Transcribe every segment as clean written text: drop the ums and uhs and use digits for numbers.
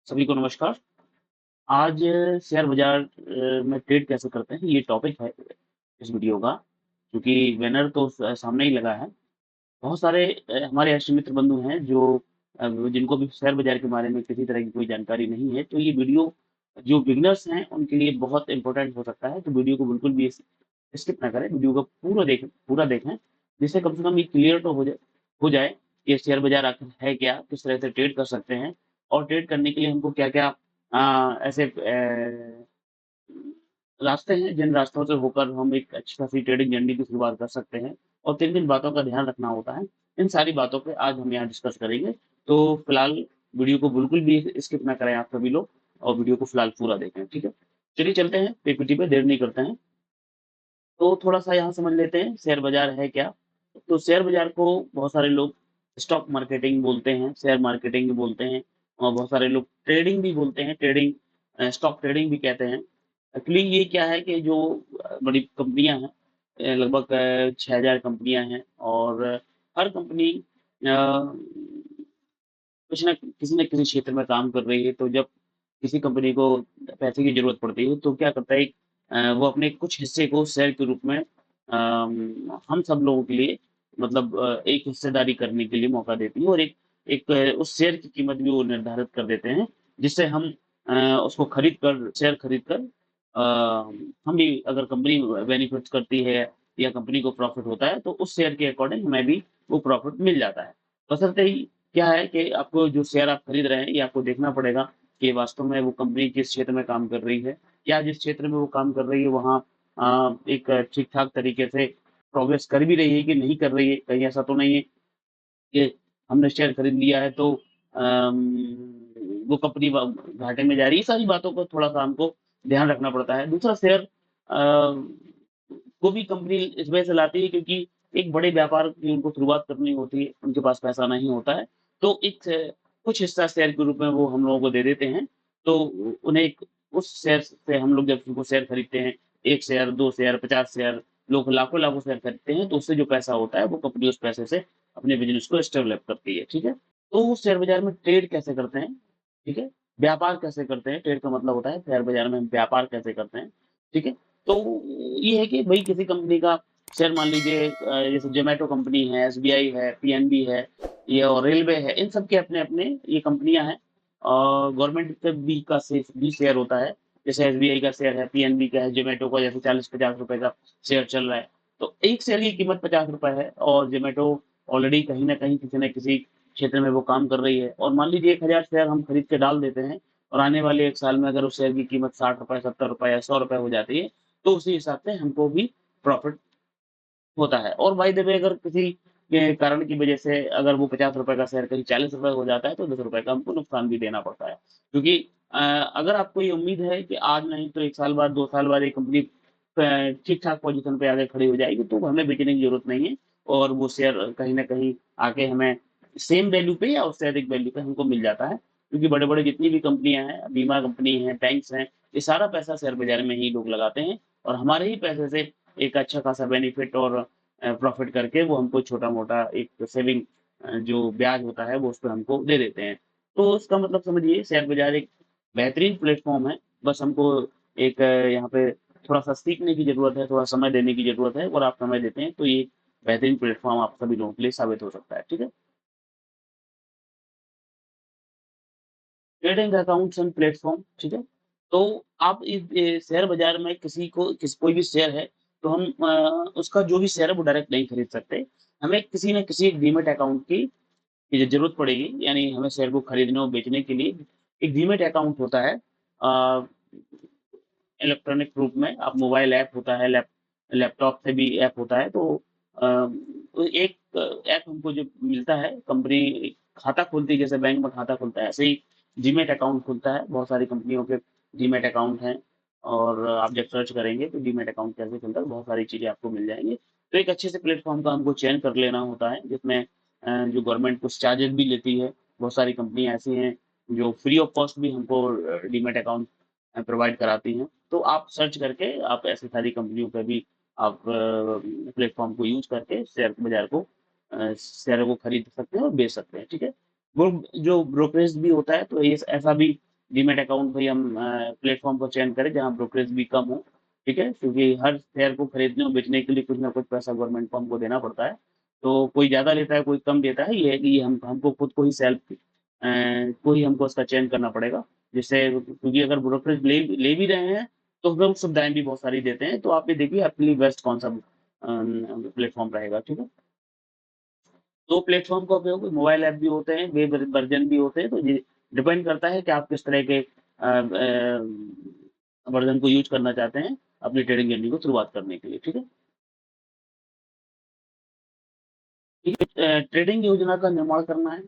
सभी को नमस्कार। आज शेयर बाज़ार में ट्रेड कैसे करते हैं, ये टॉपिक है इस वीडियो का, क्योंकि बैनर तो सामने ही लगा है। बहुत सारे हमारे ऐसे मित्र बंधु हैं जो जिनको भी शेयर बाज़ार के बारे में किसी तरह की कोई जानकारी नहीं है, तो ये वीडियो जो बिगिनर्स हैं, उनके लिए बहुत इम्पोर्टेंट हो सकता है। तो वीडियो को बिल्कुल भी स्किप ना करें, वीडियो को पूरा देखें, जिससे कम से कम ये क्लियर तो हो जाए कि शेयर बाज़ार आखिर है क्या? किस तरह से ट्रेड कर सकते हैं? और ट्रेड करने के लिए हमको क्या-क्या ऐसे रास्ते हैं, जिन रास्तों से होकर हम एक अच्छी खासी ट्रेडिंग जर्नी की शुरुआत कर सकते हैं और किन-किन बातों का ध्यान रखना होता है, इन सारी बातों पे आज हम यहाँ डिस्कस करेंगे। तो फिलहाल वीडियो को बिल्कुल भी स्किप ना करें आप सभी लोग और वीडियो को फिलहाल पूरा देखें, ठीक है? चलिए चलते हैं पीपीटी पे, देर नहीं करते हैं। तो थोड़ा-सा यहाँ समझ लेते हैं शेयर बाज़ार है क्या? तो शेयर बाज़ार को बहुत सारे लोग स्टॉक मार्केटिंग बोलते हैं, शेयर मार्केटिंग भी बोलते हैं और बहुत सारे लोग ट्रेडिंग भी बोलते हैं, स्टॉक ट्रेडिंग भी कहते हैं। एक्चुअली ये क्या है कि जो बड़ी कंपनियाँ हैं, लगभग 6000 कंपनियाँ हैं और हर कंपनी कुछ न किसी न किसी क्षेत्र में काम कर रही है, तो जब किसी कंपनी को पैसे की ज़रूरत पड़ती है, तो क्या करता है वो अपने कुछ हिस्से को शेयर के रूप में हम सब लोगों के लिए मतलब एक हिस्सेदारी करने के लिए मौका देती है और एक एक उस शेयर की कीमत भी वो निर्धारित कर देते हैं, जिससे हम उसको शेयर खरीद कर हम भी अगर कंपनी बेनिफिट्स करती है या कंपनी को प्रॉफ़िट होता है, तो उस शेयर के अकॉर्डिंग हमें भी वो प्रॉफ़िट मिल जाता है। बशर्ते ही क्या है कि आपको जो शेयर आप खरीद रहे हैं, ये आपको देखना पड़ेगा कि वास्तव में वो कंपनी किस क्षेत्र में काम कर रही है। क्या जिस क्षेत्र में वो काम कर रही है वहाँ एक ठीक-ठाक तरीके से प्रोग्रेस कर भी रही है कि नहीं कर रही है? कहीं ऐसा तो नहीं है कि हमने शेयर खरीद लिया है तो वो कंपनी घाटे में जा रही है। ये सारी बातों को थोड़ा-सा हमको ध्यान रखना पड़ता है। दूसरा शेयर को भी कंपनी इस वजह से लाती है क्योंकि एक बड़े व्यापार की उनको शुरुआत करनी होती है, उनके पास पैसा नहीं होता है, तो कुछ हिस्सा शेयर के रूप में वो हम लोगों को दे देते हैं, तो उन्हें उस शेयर से हम लोग जब उनको शेयर खरीदते हैं, 1 शेयर, 2 शेयर, 50 शेयर, लोग लाखों-लाखों शेयर खरीदते हैं, तो उससे जो पैसा होता है, वो कंपनी उस पैसे से अपने बिज़नेस को डेवलप करती है, ठीक है? तो वो शेयर बाज़ार में ट्रेड कैसे करते हैं, ठीक है? व्यापार कैसे करते हैं, ट्रेड का मतलब होता है शेयर बाज़ार में हम व्यापार कैसे करते हैं, ठीक है? तो ये है कि भई किसी कंपनी का शेयर मान लीजिए जैसे ज़ोमैटो कंपनी है, एसबीआई है, पीएनबी है, ये और रेलवे है, इन सब के अपने-अपने ये कंपनियाँ हैं और गवर्नमेंट का भी शेयर होता है। जैसे एसबीआई का शेयर है, पीएनबी का है, ज़ोमैटो का जैसे ₹40-50 का शेयर चल रहा है। तो एक शेयर की कीमत ₹50 है और ज़ोमैटो ऑलरेडी कहीं न कहीं किसी न किसी क्षेत्र में वो काम कर रही है और मान लीजिए 1000 शेयर हम खरीद के डाल देते हैं और आने वाले 1 साल में अगर उस शेयर की कीमत ₹60, ₹70 या ₹100 हो जाती है, तो उसी हिसाब से हमको भी प्रॉफ़िट होता है। और बाय द वे अगर किसी के कारण की वजह से अगर वो ₹50 का शेयर कहीं ₹40 हो जाता है, तो ₹10 का हमको नुकसान भी देना पड़ता है। क्योंकि अगर आपको ये उम्मीद है कि आज नहीं तो 1 साल बाद, 2 साल बाद ये कंपनी ठीक-ठाक पोज़ीशन पे आके खड़ी हो जाएगी, तो हमें बेचने की ज़रूरत नहीं है और वो शेयर कहीं न कहीं आके हमें सेम वैल्यू पे या उससे अधिक वैल्यू पे हमको मिल जाता है। क्योंकि बड़े-बड़े जितनी भी कंपनियाँ हैं, बीमा कंपनी है, बैंक्स हैं, ये सारा पैसा शेयर बाज़ार में ही लोग लगाते हैं और हमारे ही पैसे से एक अच्छा खासा बेनिफिट और प्रॉफ़िट करके वो हमको छोटा-मोटा एक सेविंग जो ब्याज होता है वो उसपे हमको दे देते हैं। तो इसका मतलब समझिए शेयर बाज़ार एक बेहतरीन प्लेटफ़ॉर्म है, बस हमको एक यहाँ पे थोड़ा-सा सीखने की ज़रूरत है, थोड़ा समय देने की ज़रूरत है और आप समय देते हैं तो ये बेहतरीन प्लेटफ़ॉर्म आप सभी लोगों के लिए साबित हो सकता है, ठीक है? ट्रेडिंग अकाउंट्स एंड प्लेटफ़ॉर्म, ठीक है? तो आप इस शेयर बाज़ार में कोई भी शेयर है, तो हम उसका जो भी शेयर है वो डायरेक्ट नहीं खरीद सकते। हमें किसी न किसी एक डीमैट अकाउंट की ज़रूरत पड़ेगी, यानी हमें शेयर को खरीदने और बेचने के लिए एक डीमैट अकाउंट होता है। इलेक्ट्रॉनिक रूप में आप मोबाइल ऐप होता है, लैपटॉप से भी ऐप होता है, तो एक ऐप हमको जो मिलता है, कंपनी खाता खुलती है, जैसे बैंक में खाता खुलता है, ऐसे ही डीमैट अकाउंट खुलता है। बहुत सारी कंपनियों के डीमैट अकाउंट हैं और आप जब सर्च करेंगे तो डीमैट अकाउंट कैसे खुलता है, बहुत सारी चीज़ें आपको मिल जाएँगी। तो एक अच्छे से प्लेटफ़ॉर्म का हमको चयन कर लेना होता है, जिसमें जो गवर्नमेंट कुछ चार्जेज़ भी लेती है। बहुत सारी कंपनियाँ ऐसी हैं, जो फ्री ऑफ कॉस्ट भी हमको डीमैट अकाउंट प्रोवाइड कराती हैं। तो आप सर्च करके आप ऐसी सारी कंपनियों पे भी आप प्लेटफ़ॉर्म को यूज़ करके शेयर बाज़ार को शेयरों को खरीद सकते हैं और बेच सकते हैं, ठीक है? वो जो ब्रोकरेज भी होता है तो ये ऐसा भी डीमैट अकाउंट भाई हम प्लेटफ़ॉर्म को चयन करें जहाँ ब्रोकरेज भी कम हो, ठीक है? क्योंकि हर शेयर को खरीदने और बेचने के लिए कुछ ना कुछ पैसा गवर्नमेंट को हमको देना पड़ता है। तो कोई ज़्यादा लेता है, कोई कम देता है, ये है कि हम हमको खुद को ही को ही हमको उसका चयन करना पड़ेगा। जिससे क्योंकि अगर ब्रोकरेज ले भी रहे हैं, तो हमें सुविधाएँ भी बहुत सारी देते हैं, तो आप ये देखिए आपके लिए बेस्ट कौन-सा प्लेटफ़ॉर्म रहेगा, ठीक है? 2 प्लेटफ़ॉर्म का उपयोग मोबाइल ऐप भी होते हैं, वेब वर्ज़न भी होते हैं, तो ये डिपेंड करता है कि आप किस तरह के वर्ज़न को यूज़ करना चाहते हैं, अपनी ट्रेडिंग जर्नी को शुरुआत करने के लिए, ठीक है? ठीक है ट्रेडिंग योजना का निर्माण करना है,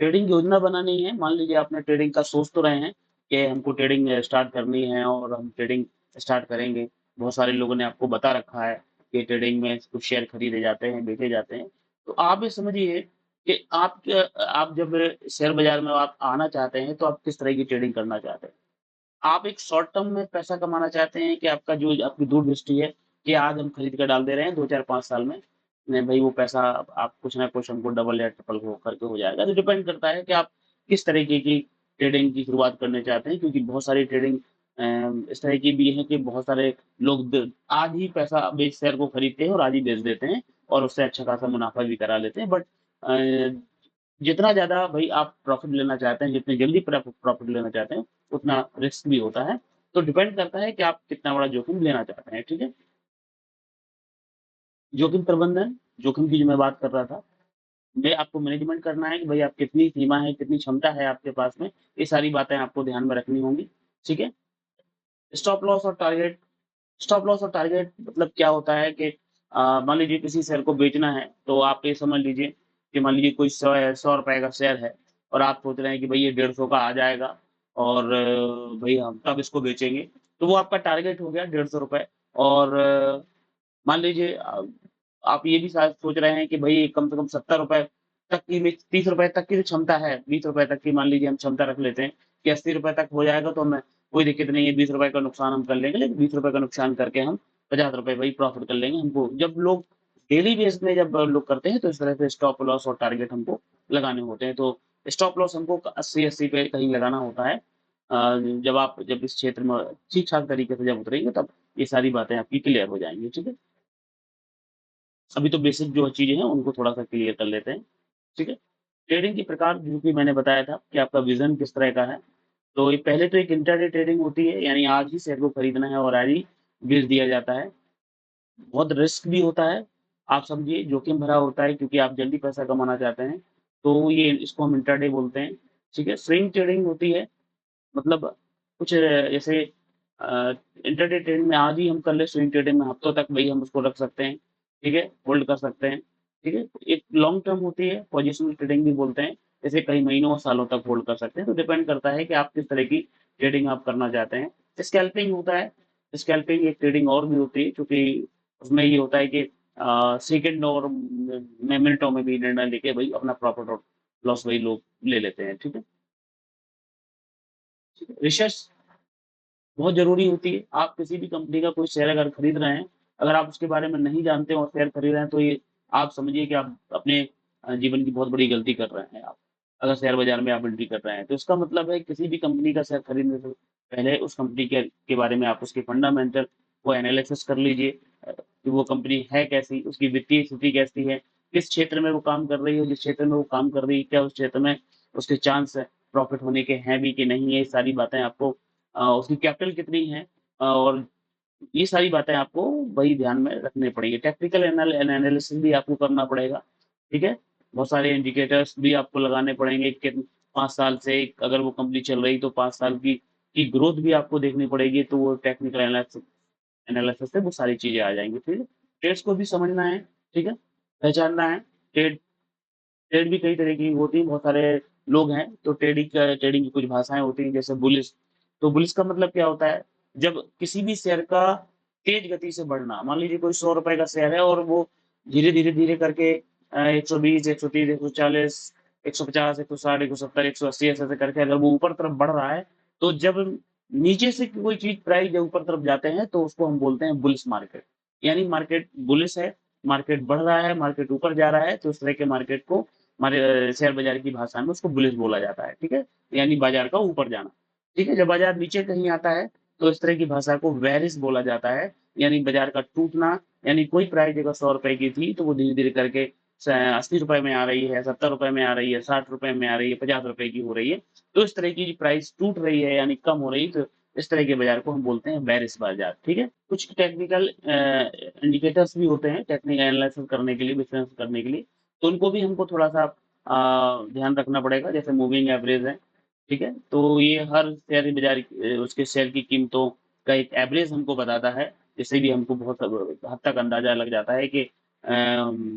ट्रेडिंग योजना बनानी है, मान लीजिए आपने ट्रेडिंग का सोच तो रहे हैं कि हमको ट्रेडिंग स्टार्ट करनी है और हम ट्रेडिंग स्टार्ट करेंगे। बहुत सारे लोगों ने आपको बता रखा है कि ट्रेडिंग में कुछ शेयर खरीदे जाते हैं, बेचे जाते हैं। तो आप ये समझिए कि आप जब शेयर बाज़ार में आप आना चाहते हैं, तो आप किस तरह की ट्रेडिंग करना चाहते हैं? आप एक शॉर्ट टर्म में पैसा कमाना चाहते हैं कि आपका जो आपकी दूरदृष्टि है कि आज हम खरीद कर डाल दे रहे हैं 2, 4, 5 साल में, नहीं भई वो पैसा आप कुछ ना कुछ हमको डबल या ट्रिपल हो करके हो जाएगा। तो डिपेंड करता है कि आप किस तरीके की ट्रेडिंग की शुरुआत करना चाहते हैं क्योंकि बहुत सारी ट्रेडिंग इस तरह की भी है कि बहुत सारे लोग आज ही पैसा बेच शेयर को खरीदते हैं और आज ही बेच देते हैं और उससे अच्छा खासा मुनाफा भी करा लेते हैं। बट जितना ज़्यादा भई आप प्रॉफ़िट लेना चाहते हैं, जितनी जल्दी प्रॉफ़िट लेना चाहते हैं, उतना रिस्क भी होता है। तो डिपेंड करता है कि आप कितना बड़ा जोखिम लेना चाहते हैं, ठीक है? जोखिम प्रबंधन, जोखिम की जो मैं बात कर रहा था, ये आपको मैनेजमेंट करना है कि भई आप कितनी सीमा है, कितनी क्षमता है आपके पास में, ये सारी बातें आपको ध्यान में रखनी होंगी, ठीक है? स्टॉप लॉस और टारगेट स्टॉप लॉस और टारगेट मतलब क्या होता है कि मान लीजिए किसी शेयर को बेचना है, तो आप ये समझ लीजिए कि मान लीजिए कोई 100 है, ₹100 का शेयर है और आप सोच रहे हैं कि भई ये 150 का आ जाएगा और भई हम तब इसको बेचेंगे। तो वो आपका टारगेट हो गया ₹150 और मान लीजिए आप ये भी शायद सोच रहे हैं कि भई कम से कम ₹70 तक की में ₹30 तक की जो क्षमता है, ₹20 तक की मान लीजिए हम क्षमता रख लेते हैं कि ₹80 तक हो जाएगा तो हमें कोई दिक्कत नहीं है, ₹20 का नुकसान हम कर लेंगे, लेकिन ₹20 का नुकसान करके हम ₹50 वही प्रॉफ़िट कर लेंगे। हमको जब लोग डेली बेस में जब लोग करते हैं, तो इस तरह से स्टॉप लॉस और टारगेट हमको लगाने होते हैं। तो स्टॉप लॉस हमको 80-80 पे कहीं लगाना होता है। जब इस क्षेत्र में ठीक-ठाक तरीके से जब उतरेंगे, तब ये सारी बातें आपकी क्लियर हो जाएँगी, ठीक है? अभी तो बेसिक जो चीज़ें हैं, उनको थोड़ा-सा क्लियर कर लेते हैं, ठीक है? ट्रेडिंग के प्रकार जो कि मैंने बताया था कि आपका विज़न किस तरह का है। तो ये पहले तो एक इंट्राडे ट्रेडिंग होती है, यानी आज ही शेयर को खरीदना है और आज ही बेच दिया जाता है। बहुत रिस्क भी होता है, आप समझिए जोखिम भरा होता है क्योंकि आप जल्दी पैसा कमाना चाहते हैं, तो ये इसको हम इंट्राडे बोलते हैं, ठीक है? स्विंग ट्रेडिंग होती है, मतलब कुछ जैसे अ, इंट्राडे ट्रेडिंग में आज ही हम कर लें, स्विंग ट्रेडिंग में हफ्तों तक भई हम उसको रख सकते हैं, ठीक है? होल्ड कर सकते हैं, ठीक है? एक लॉन्ग टर्म होती है, पोजिशनल ट्रेडिंग भी बोलते हैं, जैसे कई महीनों और सालों तक होल्ड कर सकते हैं, तो डिपेंड करता है कि आप किस तरह की ट्रेडिंग आप करना चाहते हैं। स्कैल्पिंग होता है, स्कैल्पिंग एक ट्रेडिंग और भी होती है, चूँकि उसमें ये होता है कि सेकंड और में मिनटों में भी निर्णय लेके भई अपना प्रॉफ़िट और लॉस वही लोग ले लेते हैं, ठीक है? ठीक है? रिसर्च बहुत ज़रूरी होती है। आप किसी भी कंपनी का कोई शेयर अगर खरीद रहे हैं, अगर आप उसके बारे में नहीं जानते और शेयर खरीद रहे हैं, तो ये आप समझिए कि आप अपने जीवन की बहुत बड़ी गलती कर रहे हैं आप। अगर शेयर बाज़ार में आप एंट्री कर रहे हैं, तो इसका मतलब है किसी भी कंपनी का शेयर खरीदने से पहले उस कंपनी के बारे में आप उसके फंडामेंटल को एनालिसिस कर लीजिए कि वो कंपनी है कैसी, उसकी वित्तीय स्थिति कैसी है, किस क्षेत्र में वो काम कर रही है, जिस क्षेत्र में वो काम कर रही है, क्या उस क्षेत्र में उसके चांस प्रॉफ़िट होने के हैं भी कि नहीं है, ये सारी बातें आपको उसकी कैपिटल कितनी है और ये सारी बातें आपको वही ध्यान में रखनी पड़ेंगी। टेक्निकल एनालिसिस भी आपको करना पड़ेगा, ठीक है? बहुत सारे इंडिकेटर्स भी आपको लगाने पड़ेंगे कि 5 साल से अगर वो कंपनी चल रही तो 5 साल की ग्रोथ भी आपको देखनी पड़ेगी, तो वो टेक्निकल एनालिसिस से वो सारी चीज़ें आ जाएँगी, ठीक है? ट्रेड्स को भी समझना है, ठीक है? पहचानना है, ट्रेड ट्रेड भी कई तरह की होती है, बहुत सारे लोग हैं, तो ट्रेडिंग की कुछ भाषाएँ होती हैं, जैसे बुलिश। तो बुलिश का मतलब क्या होता है? जब किसी भी शेयर का तेज़ गति से बढ़ना, मान लीजिए कोई ₹100 का शेयर है और वो धीरे करके 120, 130, 140, 150, 160, 170, 180 ऐसे-ऐसे करके अगर वो ऊपर तरफ बढ़ रहा है, तो जब नीचे से कोई चीज़ प्राइस जब ऊपर तरफ जाते हैं, तो उसको हम बोलते हैं बुलिश मार्केट। यानी मार्केट बुलिश है, मार्केट बढ़ रहा है, मार्केट ऊपर जा रहा है, तो उस तरह के मार्केट को हमारे शेयर बाज़ार की भाषा में उसको बुलिश बोला जाता है, ठीक है? यानी बाज़ार का ऊपर जाना। ठीक है? जब बाज़ार नीचे कहीं आता है, तो इस तरह की भाषा को बेयरिश बोला जाता है, यानी बाज़ार का टूटना, यानी कोई प्राइस अगर ₹100 की थी, तो वो धीरे-धीरे करके ₹80 में आ रही है, ₹70 में आ रही है, ₹60 में आ रही है, ₹50 की हो रही है। तो इस तरह की प्राइस टूट रही है, यानी कम हो रही है, तो इस तरह के बाज़ार को हम बोलते हैं बेयरिश बाज़ार, ठीक है? कुछ टेक्निकल इंडिकेटर्स भी होते हैं, टेक्निकल एनालिसिस करने के लिए, बिज़नेस करने के लिए, तो उनको भी हमको थोड़ा-सा ध्यान रखना पड़ेगा, जैसे मूविंग एवरेज है, ठीक है? तो ये हर शेयर बाज़ार उसके शेयर की कीमतों का एक एवरेज हमको बताता है, जिससे भी हमको बहुत हद तक अंदाज़ा लग जाता है कि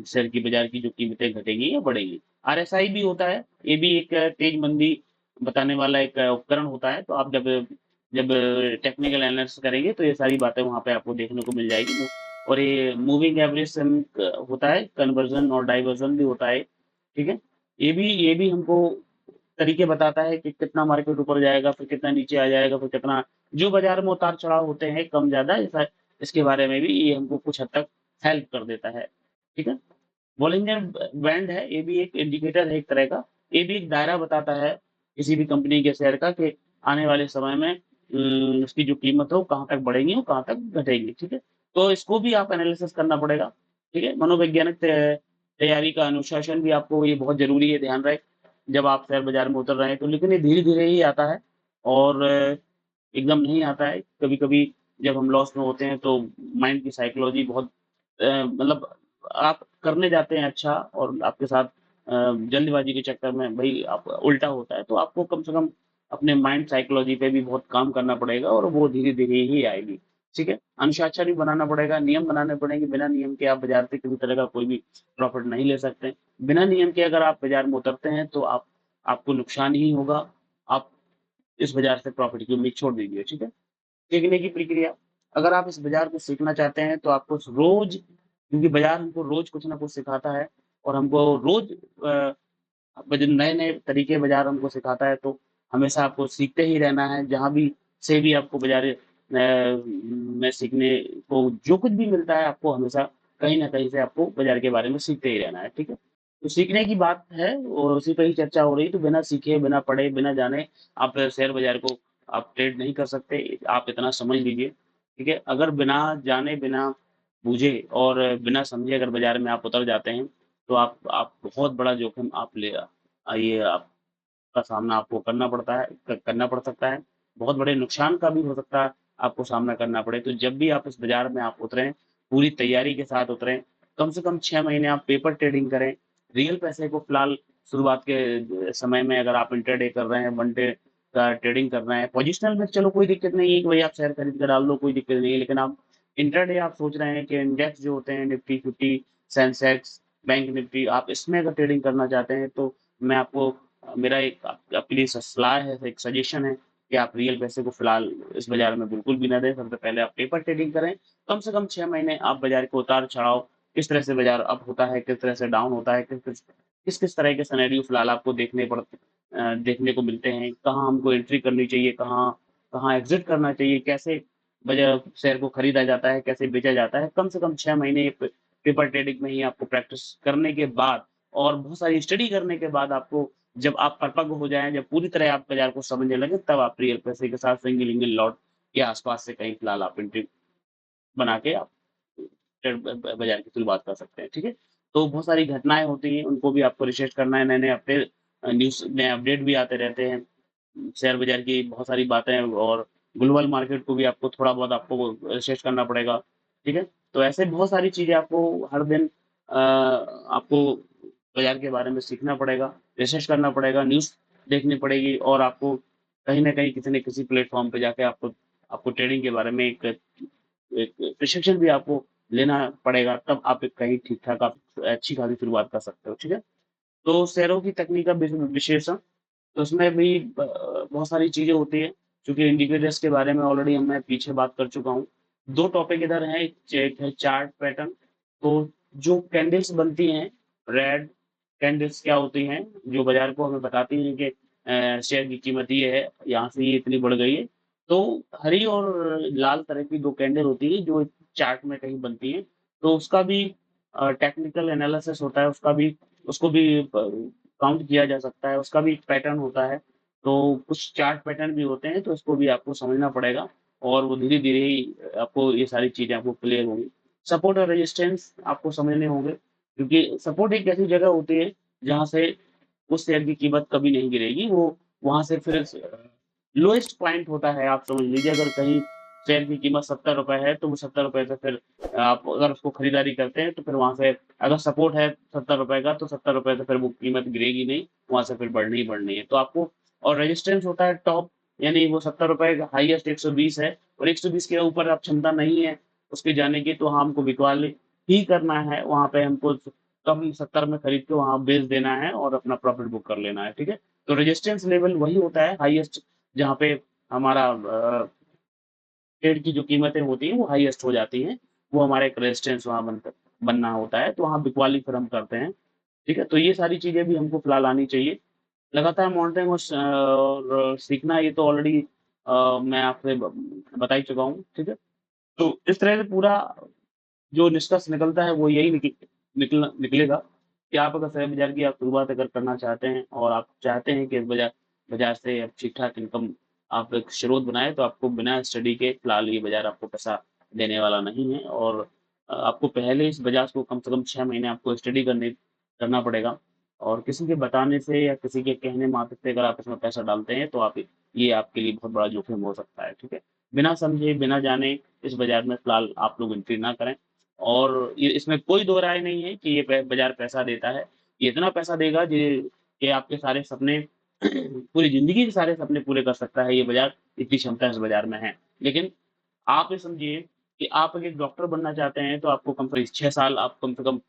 शेयर की बाज़ार की जो कीमतें घटेंगी या बढ़ेंगी। आरएसआई भी होता है, ये भी एक तेज़ मंदी बताने वाला एक उपकरण होता है, तो आप जब जब टेक्निकल एनालिसिस करेंगे, तो ये सारी बातें वहाँ पे आपको देखने को मिल जाएगी। और ये मूविंग एवरेज से हम क होता है, कन्वर्जन और डाइवर्जन भी होता है, ठीक है? ये भी हमको तरीके बताता है कि कितना मार्केट ऊपर जाएगा, फिर कितना नीचे आ जाएगा, फिर कितना जो बाज़ार में उतार-चढ़ाव होते हैं कम-ज़्यादा ऐसा इसके बारे में भी ये हमको कुछ हद तक हेल्प कर देता है, ठीक है? बॉलिंजर बैंड है, ये भी एक इंडिकेटर है एक तरह का। ये भी एक दायरा बताता है किसी भी कंपनी के शेयर का कि आने वाले समय में उसकी जो कीमत है वो कहाँ तक बढ़ेगी और कहाँ तक घटेगी, ठीक है? तो इसको भी आप एनालिसिस करना पड़ेगा, ठीक है? मनोवैज्ञानिक तैयारी का अनुशासन भी आपको ये बहुत ज़रूरी है, ध्यान रहे, जब आप शेयर बाज़ार में उतर रहे हैं तो लेकिन ये धीरे-धीरे ही आता है और एकदम नहीं आता है। कभी-कभी जब हम लॉस में होते हैं तो माइंड की साइकोलॉजी बहुत मतलब आप करने जाते हैं अच्छा और आपके साथ जल्दबाज़ी के चक्कर में भई आप उल्टा होता है, तो आपको कम से कम अपने माइंड साइकोलॉजी पे भी बहुत काम करना पड़ेगा और वो धीरे-धीरे ही आएगी, ठीक है? अनुशासन भी बनाना पड़ेगा, नियम बनाने पड़ेंगे, बिना नियम के आप बाज़ार से किसी तरह का कोई भी प्रॉफ़िट नहीं ले सकते। बिना नियम के अगर आप बाज़ार में उतरते हैं तो आपको नुकसान ही होगा, आप इस बाज़ार से प्रॉफ़िट की उम्मीद छोड़ दीजिए, ठीक है? सीखने की प्रक्रिया, अगर आप इस बाज़ार को सीखना चाहते हैं तो आपको रोज़ क्योंकि बाज़ार हमको रोज़ कुछ न कुछ सिखाता है और हमको रोज़ बज नए-नए तरीके बाज़ार हमको सिखाता है, तो हमेशा आपको सीखते ही रहना है, जहाँ भी से भी आपको बाज़ार में सीखने को जो कुछ भी मिलता है, आपको हमेशा कहीं न कहीं से आपको बाज़ार के बारे में सीखते ही रहना है, ठीक है? तो सीखने की बात है और उसी पे ही चर्चा हो रही है, तो बिना सीखे, बिना पढ़े, बिना जाने आप शेयर बाज़ार को आप ट्रेड नहीं कर सकते, आप इतना समझ लीजिए, ठीक है? अगर बिना जाने, बिना बूझे और बिना समझे अगर बाज़ार में आप उतर जाते हैं, तो आप बहुत बड़ा जोखिम आप ये आपका सामना आपको करना पड़ता है क करना पड़ सकता है। बहुत बड़े नुकसान का भी हो सकता है, आपको सामना करना पड़े। तो जब भी आप इस बाज़ार में आप उतरें, पूरी तैयारी के साथ उतरें, कम से कम 6 महीने आप पेपर ट्रेडिंग करें। रियल पैसे को फिलहाल शुरुआत के समय में अगर आप इंट्राडे कर रहे हैं, वन डे का ट्रेडिंग कर रहे हैं, पोजिशनल में चलो कोई दिक्कत नहीं है कि भई आप शेयर खरीद के डाल दो, कोई दिक्कत नहीं है। लेकिन आप इंट्राडे आप सोच रहे हैं कि इंडेक्स जो होते हैं निफ्टी 50, सेंसेक्स, बैंक निफ्टी, आप इसमें अगर ट्रेडिंग करना चाहते हैं, तो मैं आपको मेरा एक आपके लिए सलाह है, एक सजेशन है कि आप रियल पैसे को फिलहाल इस बाज़ार में बिल्कुल भी ना दें। सबसे पहले आप पेपर ट्रेडिंग करें। कम से कम 6 महीने आप बाज़ार के उतार-चढ़ाव, किस तरह से बाज़ार अप होता है, किस तरह से डाउन होता है, किस-किस तरह के सिनेरियो फिलहाल आपको देखने को मिलते हैं, कहाँ हमको एंट्री करनी चाहिए, कहाँ कहाँ एग्ज़िट करना चाहिए, कैसे शेयर को खरीदा जाता है, कैसे बेचा जाता है। कम से कम 6 महीने पेपर ट्रेडिंग में ही आपको प्रैक्टिस करने के बाद और बहुत सारी स्टडी करने के बाद आपको जब आप परिपक्व हो जाएँ, जब पूरी तरह आप बाज़ार को समझने लगें, तब आप रियल पैसे के साथ सिंगल-इंगल लॉट के आस-पास से कहीं फिलहाल आप एंट्री बना के आप ट्रेड बाज़ार की शुरुआत कर सकते हैं, ठीक है? तो बहुत सारी घटनाएँ होती हैं, उनको भी आपको रिसर्च करना है, नए-नए न्यूज़ में अपडेट भी आते रहते हैं। शेयर बाज़ार की बहुत सारी बातें और ग्लोबल मार्केट को भी आपको थोड़ा बहुत आपको रिसर्च करना पड़ेगा, ठीक है? तो ऐसे बहुत सारी चीज़ें आपको हर दिन आपको बाज़ार के बारे में सीखना पड़ेगा, रिसर्च करना पड़ेगा, न्यूज़ देखनी पड़ेगी और आपको कहीं न कहीं किसी न किसी प्लेटफ़ॉर्म पे जाके आपको आपको ट्रेडिंग के बारे में एक एक प्रशिक्षण भी आपको लेना पड़ेगा, तब आप एक कहीं ठीक-ठाक आप अच्छी खासी शुरुआत कर सकते हो, ठीक है? तो शेयरों की तकनीक का विश्लेषण तो उसमें भी बहुत सारी चीज़ें होती हैं, चूँकि इंडिकेटर्स के बारे में ऑलरेडी मैं पीछे बात कर चुका हूँ। 2 टॉपिक इधर हैं, एक है चार्ट पैटर्न, तो जो कैंडल्स बनती हैं, रेड कैंडल्स क्या होती हैं, जो बाज़ार को हमें बताती हैं कि शेयर की कीमत ये है, यहाँ से ये इतनी बढ़ गई है। तो हरी और लाल तरह की 2 कैंडल होती हैं, जो चार्ट में कहीं बनती हैं, तो उसका भी टेक्निकल एनालिसिस होता है, उसको भी काउंट किया जा सकता है, उसका भी एक पैटर्न होता है। तो कुछ चार्ट पैटर्न भी होते हैं, तो इसको भी आपको समझना पड़ेगा और वो धीरे-धीरे ही आपको ये सारी चीज़ें आपको क्लियर होंगी। सपोर्ट और रेजिस्टेंस आपको समझने होंगे, क्योंकि सपोर्ट एक ऐसी जगह होती है, जहाँ से उस शेयर की कीमत कभी नहीं गिरेगी, वो वहाँ से फिर लोएस्ट पॉइंट होता है, आप समझ लीजिए अगर कहीं शेयर की कीमत ₹70 है, तो वो ₹70 से फिर आप अगर उसको खरीदारी करते हैं, तो फिर वहाँ से अगर सपोर्ट है ₹70 का, तो ₹70 से फिर वो कीमत गिरेगी नहीं, वहाँ से फिर बढ़नी ही बढ़नी है। तो आपको और रेजिस्टेंस होता है टॉप, यानी वो ₹70 का हाईएस्ट 120 है और 120 के ऊपर अब क्षमता नहीं है उसके जाने की, तो हाँ, हमको बिकवा ही करना है, वहाँ पे हमको कम 70 में खरीद के वहाँ बेच देना है और अपना प्रॉफ़िट बुक कर लेना है, ठीक है? तो रेजिस्टेंस लेवल वही होता है हाईएस्ट, जहाँ पे हमारा ट्रेड की जो कीमतें होती हैं वो हाईएस्ट हो जाती हैं, वो हमारा एक रेजिस्टेंस वहाँ बनना होता है, तो वहाँ बिकवाली फिर हम करते हैं, ठीक है? तो ये सारी चीज़ें भी हमको फिलहाल आनी चाहिए। लगातार मॉनिटरिंग और सीखना, ये तो ऑलरेडी मैं आपसे ब बता ही चुका हूँ, ठीक है? तो इस तरह से पूरा जो निष्कर्ष निकलता है वो यही निकलेगा कि आप अगर शेयर बाज़ार की आप शुरुआत अगर करना चाहते हैं और आप चाहते हैं कि इस बाज़ार बाज़ार से आप ठीक-ठाक इनकम आप एक स्रोत बनाएँ, तो आपको बिना स्टडी के फिलहाल ये बाज़ार आपको पैसा देने वाला नहीं है और आपको पहले इस बाज़ार को कम से कम 6 महीने आपको स्टडी करना पड़ेगा और किसी के बताने से या किसी के कहने मात्र से अगर आप इसमें पैसा डालते हैं, तो आप ये आपके लिए बहुत बड़ा जोखिम हो सकता है, ठीक है? बिना समझे, बिना जाने इस बाज़ार में फिलहाल आप लोग एंट्री ना करें। और ये इसमें कोई दो राय नहीं है कि ये बाज़ार पैसा देता है। ये इतना पैसा देगा कि आपके सारे सपने पूरी ज़िंदगी के सारे सपने पूरे कर सकता है ये बाज़ार, इतनी क्षमता इस बाज़ार में है। लेकिन आप ये समझिए कि आप अगर एक डॉक्टर बनना चाहते हैं, तो आपको कम से 6 साल, आप कम से कम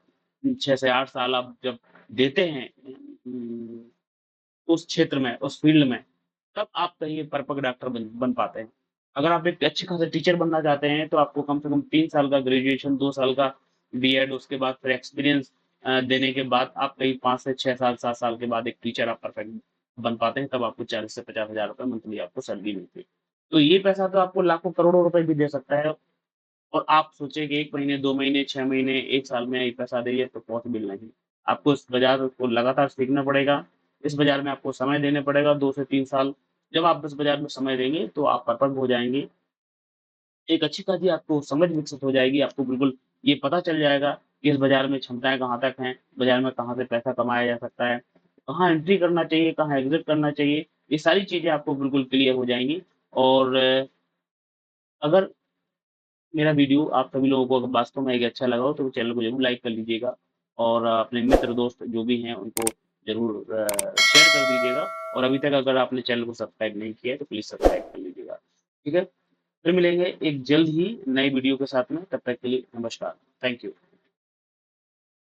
6 से 8 साल आप जब देते हैं उस क्षेत्र में, उस फ़ील्ड में, तब आप कहीं परफेक्ट डॉक्टर बन पाते हैं। अगर आप एक अच्छे खासे टीचर बनना चाहते हैं, तो आपको कम से कम 3 साल का ग्रेजुएशन, 2 साल का बीएड, उसके बाद फिर एक्सपीरियंस देने के बाद आप कहीं 5 से 6 साल, 7 साल के बाद एक टीचर आप परफेक्ट बन पाते हैं, तब आपको 40 से 50 हज़ार रुपए मंथली आपको सैलरी मिलती है। तो ये पैसा तो आपको लाखों, करोड़ों रुपए भी दे सकता है और आप सोचिए कि 1 महीने, 2 महीने, 6 महीने, 1 साल में ये पैसा दे, ये तो पॉसिबल नहीं। आपको इस बाज़ार को लगातार सीखना पड़ेगा, इस बाज़ार में आपको समय देने पड़ेगा 2 से 3 साल। जब आप इस बाज़ार में समय देंगे, तो आप परफेक्ट हो जाएँगे। एक अच्छी खासी आपको समझ विकसित हो जाएगी, आपको बिल्कुल ये पता चल जाएगा कि इस बाज़ार में क्षमताएँ कहाँ तक हैं, बाज़ार में कहाँ से पैसा कमाया जा सकता है, कहाँ एंट्री करना चाहिए, कहाँ एग्ज़िट करना चाहिए, ये सारी चीज़ें आपको बिल्कुल क्लियर हो जाएँगी और अगर मेरा वीडियो आप सभी लोगों को अगर वास्तव में अच्छा लगा हो, तो चैनल को ज़रूर लाइक कर लीजिएगा और अपने मित्र दोस्त जो भी हैं उनको ज़रूर शेयर कर दीजिएगा और अभी तक अगर आपने चैनल को सब्सक्राइब नहीं किया है, तो प्लीज़ सब्सक्राइब कर लीजिएगा। ठीक है? फिर मिलेंगे एक जल्द ही नई वीडियो के साथ में, तब तक के लिए नमस्कार। Thank you.